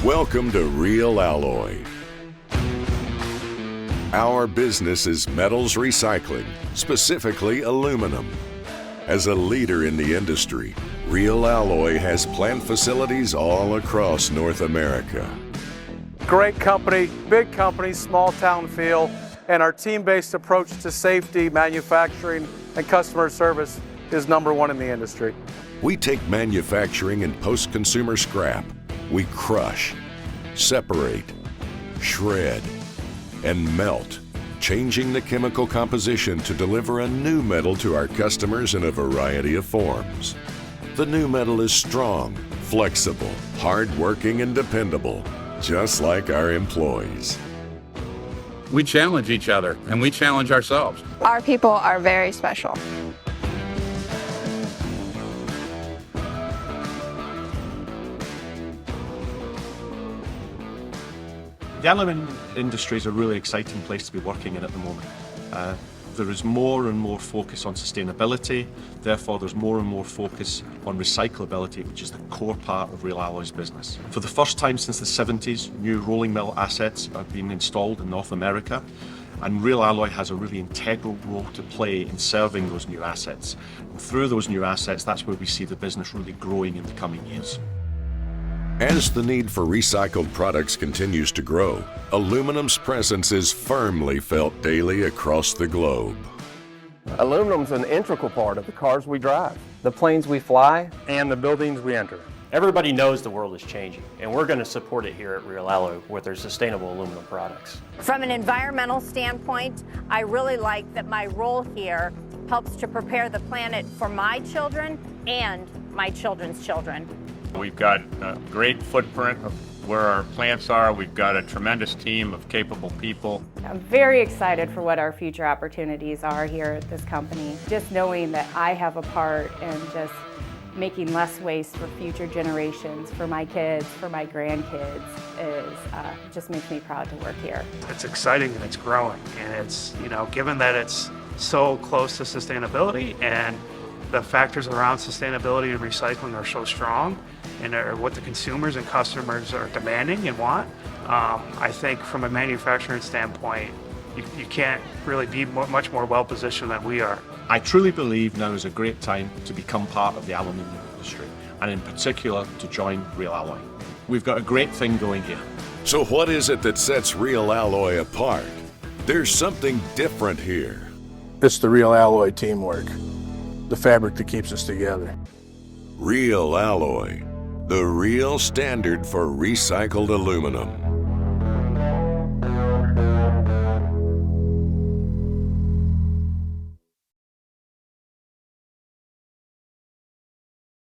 Welcome to Real Alloy. Our business is metals recycling, specifically aluminum. As a leader in the industry, Real Alloy has plant facilities all across North America. Great company, big company, small town feel, and our team-based approach to safety, manufacturing, and customer service is #1 in the industry. We take manufacturing and post-consumer scrap. We crush, separate, shred, and melt, changing the chemical composition to deliver a new metal to our customers in a variety of forms. The new metal is strong, flexible, hard-working, and dependable, just like our employees. We challenge each other, and we challenge ourselves. Our people are very special. The aluminum industry is a really exciting place to be working in at the moment. There is more and more focus on sustainability, therefore there's more and more focus on recyclability, which is the core part of Real Alloy's business. For the first time since the 70s, new rolling mill assets are being installed in North America, and Real Alloy has a really integral role to play in serving those new assets. And through those new assets, that's where we see the business really growing in the coming years. As the need for recycled products continues to grow, aluminum's presence is firmly felt daily across the globe. Aluminum's an integral part of the cars we drive, The planes we fly, and the buildings we enter. Everybody knows the world is changing, and we're going to support it here at Real Alloy with their sustainable aluminum products. From an environmental standpoint, I really like that my role here helps to prepare the planet for my children and my children's children. We've got a great footprint of where our plants are. We've got a tremendous team of capable people. I'm very excited for what our future opportunities are here at this company. Just knowing that I have a part in just making less waste for future generations, for my kids, for my grandkids, just makes me proud to work here. It's exciting and it's growing, and it's, given that it's so close to sustainability and the factors around sustainability and recycling are so strong and are what the consumers and customers are demanding and want. I think from a manufacturing standpoint, you can't really be much more well-positioned than we are. I truly believe now is a great time to become part of the aluminum industry, and in particular to join Real Alloy. We've got a great thing going here. So what is it that sets Real Alloy apart? There's something different here. It's the Real Alloy teamwork, the fabric that keeps us together. Real Alloy, the real standard for recycled aluminum.